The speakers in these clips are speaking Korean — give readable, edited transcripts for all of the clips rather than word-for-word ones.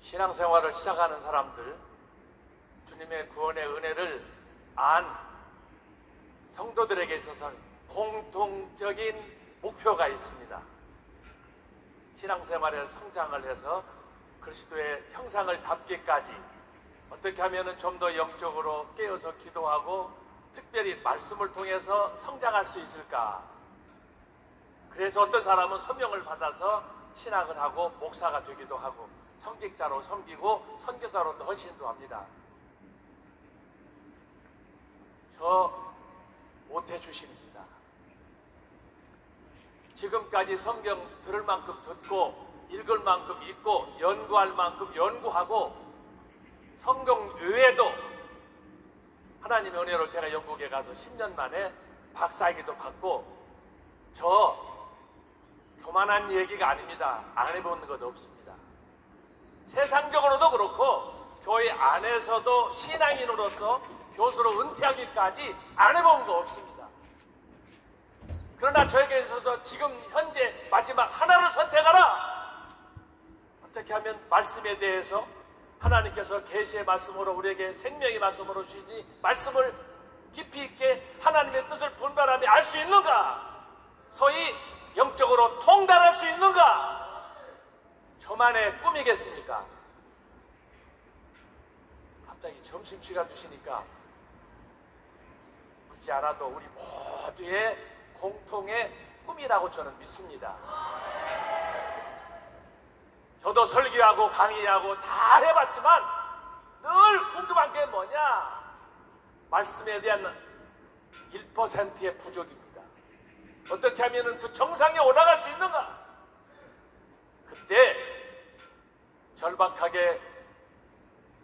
신앙생활을 시작하는 사람들, 주님의 구원의 은혜를 안 성도들에게 있어서 공통적인 목표가 있습니다. 신앙생활에 성장을 해서 그리스도의 형상을 닮기까지 어떻게 하면 좀 더 영적으로 깨어서 기도하고 특별히 말씀을 통해서 성장할 수 있을까? 그래서 어떤 사람은 소명을 받아서 신학을 하고 목사가 되기도 하고 성직자로 섬기고 선교사로도 헌신도 합니다. 저 모태주신입니다. 지금까지 성경 들을 만큼 듣고 읽을 만큼 읽고 연구할 만큼 연구하고 성경 외에도 하나님의 은혜로 제가 영국에 가서 10년 만에 박사학위도 받고 저 교만한 얘기가 아닙니다. 안 해본 것 없습니다. 세상적으로도 그렇고 교회 안에서도 신앙인으로서 교수로 은퇴하기까지 안 해본 거 없습니다. 그러나 저에게 있어서 지금 현재 마지막 하나를 선택하라! 어떻게 하면 말씀에 대해서 하나님께서 계시의 말씀으로 우리에게 생명의 말씀으로 주시니 말씀을 깊이 있게 하나님의 뜻을 분별하며 알 수 있는가? 소위 영적으로 통달할 수 있는가? 저만의 꿈이겠습니까? 갑자기 점심시간 주시니까 묻지 않아도 우리 모두의 공통의 꿈이라고 저는 믿습니다. 저도 설교하고 강의하고 다 해봤지만 늘 궁금한 게 뭐냐? 말씀에 대한 1%의 부족입니다. 어떻게 하면 그 정상에 올라갈 수 있는가? 그때 절박하게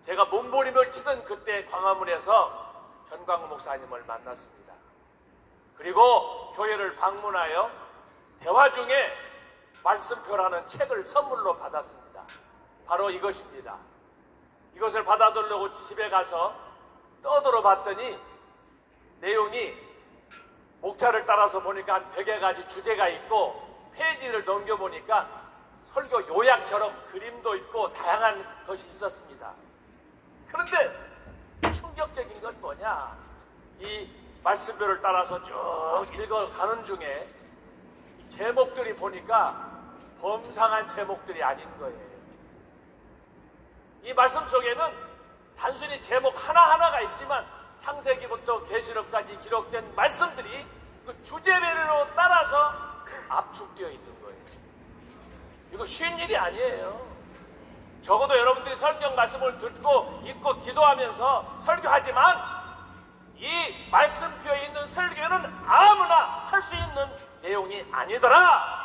제가 몸부림을 치던 그때 광화문에서 전광훈 목사님을 만났습니다. 그리고 교회를 방문하여 대화 중에 말씀표라는 책을 선물로 받았습니다. 바로 이것입니다. 이것을 받아들려고 집에 가서 떠들어 봤더니 내용이 목차를 따라서 보니까 한 100여 가지 주제가 있고 페이지를 넘겨보니까 설교 요약처럼 그림도 있고 다양한 것이 있었습니다. 그런데 충격적인 건 뭐냐? 이 말씀표를 따라서 쭉 읽어가는 중에 이 제목들이 보니까 범상한 제목들이 아닌 거예요. 이 말씀 속에는 단순히 제목 하나하나가 있지만 창세기부터 계시록까지 기록된 말씀들이 그 주제별로 따라서 압축되어 있는 거예요. 이거 쉬운 일이 아니에요. 적어도 여러분들이 성경 말씀을 듣고 읽고 기도하면서 설교하지만 이 말씀표에 있는 설교는 아무나 할 수 있는 내용이 아니더라.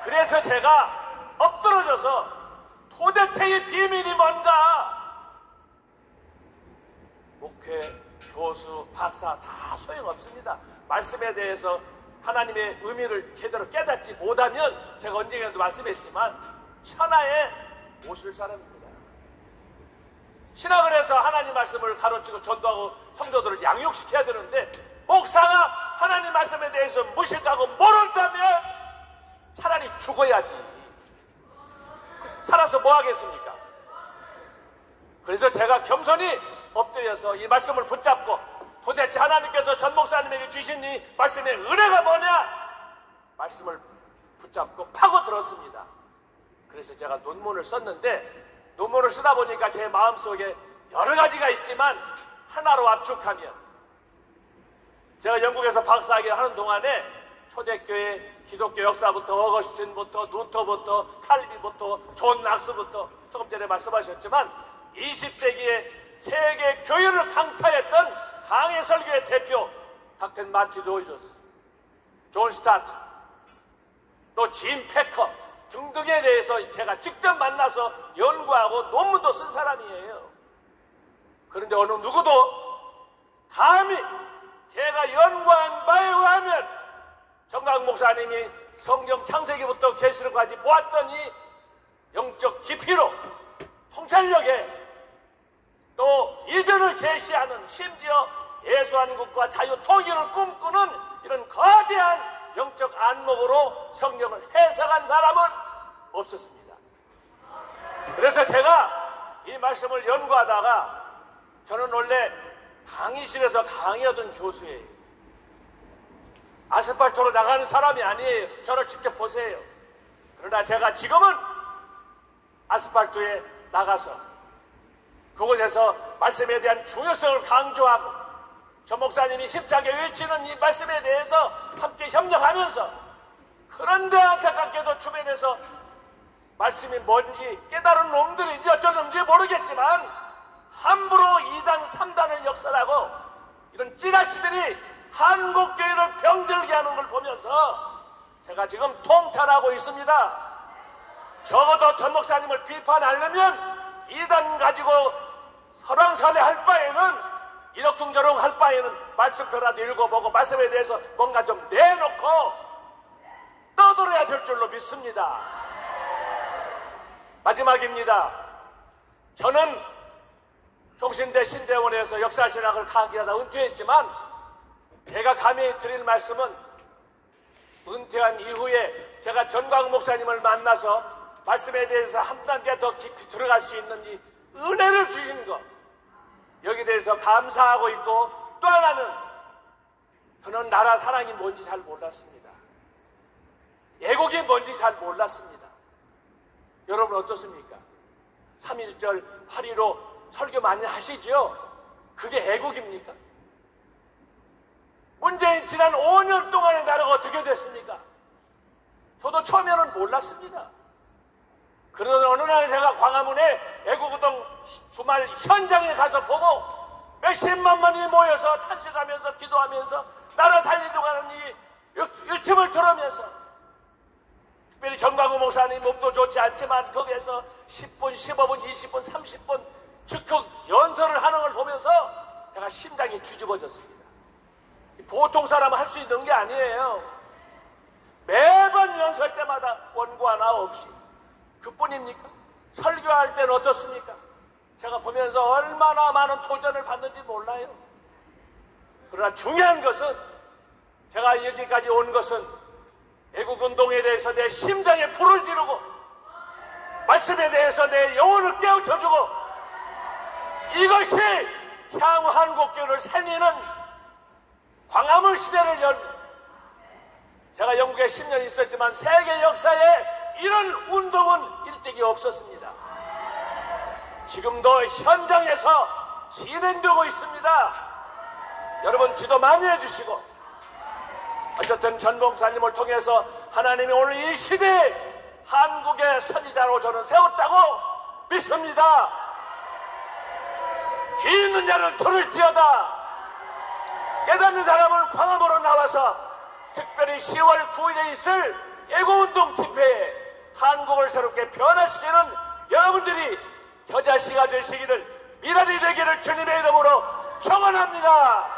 그래서 제가 엎드러져서 도대체 이 비밀이 뭔가? 목회, 교수, 박사 다 소용없습니다. 말씀에 대해서 하나님의 의미를 제대로 깨닫지 못하면 제가 언젠가도 말씀했지만 천하에 오실 사람입니다. 신학을 해서 하나님 말씀을 가르치고 전도하고 성도들을 양육시켜야 되는데 목사가 하나님 말씀에 대해서 무식하고 모른다면 차라리 죽어야지. 살아서 뭐 하겠습니까? 그래서 제가 겸손히 엎드려서 이 말씀을 붙잡고 도대체 하나님께서 전 목사님에게 주신 이 말씀의 은혜가 뭐냐? 말씀을 붙잡고 파고들었습니다. 그래서 제가 논문을 썼는데 논문을 쓰다 보니까 제 마음속에 여러 가지가 있지만 하나로 압축하면 제가 영국에서 박사학위를 하는 동안에 초대교회 기독교 역사부터 어거스틴부터 루터부터 칼빈부터 존 낙스부터 조금 전에 말씀하셨지만 20세기에 세계 교회를 강타했던 강해 설교의 대표 닥터 마티 도이저스, 존 스타트, 또 짐 패커 등등에 대해서 제가 직접 만나서 연구하고 논문도 쓴 사람이에요. 그런데 어느 누구도 감히 제가 연구한 바에 의하면 정강 목사님이 성경 창세기부터 계시록까지 보았더니 영적 깊이로 통찰력에 또 이전을 제시하는 심지어 예수한국과 자유 통일을 꿈꾸는 이런 거대한 영적 안목으로 성경을 해석한 사람은 없었습니다. 그래서 제가 이 말씀을 연구하다가 저는 원래 강의실에서 강의하던 교수예요. 아스팔트로 나가는 사람이 아니에요. 저를 직접 보세요. 그러나 제가 지금은 아스팔트에 나가서 그곳에서 말씀에 대한 중요성을 강조하고 저 목사님이 힘차게 외치는 이 말씀에 대해서 함께 협력하면서, 그런데 안타깝게도 주변에서 말씀이 뭔지 깨달은 놈들인지 어쩐 놈인지 모르겠지만 함부로 2단 3단을 역설하고 이런 찌라시들이 한국교회를 병들게 하는 걸 보면서 제가 지금 통탄하고 있습니다. 적어도 전 목사님을 비판하려면 2단 가지고 설왕설래 할 바에는 이럭둥저럭 할 바에는 말씀표라도 읽어보고 말씀에 대해서 뭔가 좀 내놓고 떠들어야 될 줄로 믿습니다. 마지막입니다. 저는 종신대 신대원에서 역사신학을 강의하다 은퇴했지만 제가 감히 드릴 말씀은 은퇴한 이후에 제가 전광 목사님을 만나서 말씀에 대해서 한 단계 더 깊이 들어갈 수 있는 이 은혜를 주신 것, 여기에 대해서 감사하고 있고, 또 하나는 저는 나라 사랑이 뭔지 잘 몰랐습니다. 애국이 뭔지 잘 몰랐습니다. 여러분 어떻습니까? 3.1절 8.15 설교 많이 하시죠? 그게 애국입니까? 문재인 지난 5년 동안의 나라가 어떻게 됐습니까? 저도 처음에는 몰랐습니다. 그러던 어느 날 제가 광화문에 애국운동 주말 현장에 가서 보고 몇십만만이 모여서 탄식하면서 기도하면서 나라 살리려고 하는 이 일침을 들으면서, 특별히 정광훈 목사님 몸도 좋지 않지만 거기에서 10분, 15분, 20분, 30분 즉흥 연설을 하는 걸 보면서 제가 심장이 뒤집어졌습니다. 보통 사람은 할 수 있는 게 아니에요. 매번 연설 때마다 원고 하나 없이. 그뿐입니까? 설교할 때는 어떻습니까? 제가 보면서 얼마나 많은 도전을 받는지 몰라요. 그러나 중요한 것은, 제가 여기까지 온 것은 애국운동에 대해서 내 심장에 불을 지르고 말씀에 대해서 내 영혼을 깨우쳐주고, 이것이 향후 한국교회를 살리는 광화문 시대를 제가 영국에 10년 있었지만 세계 역사에 이런 운동은 일찍이 없었습니다. 지금도 현장에서 진행되고 있습니다. 여러분 기도 많이 해주시고, 어쨌든 전 목사님을 통해서 하나님이 오늘 이 시대에 한국의 선지자로 저는 세웠다고 믿습니다. 귀 있는 자는 들을지어다. 깨닫는 사람은 광화문으로 나와서 특별히 10월 9일에 있을 애국운동 집회에 한국을 새롭게 변화시키는 여러분들이 겨자씨가 되시기를, 미랄이 되기를 주님의 이름으로 축원합니다.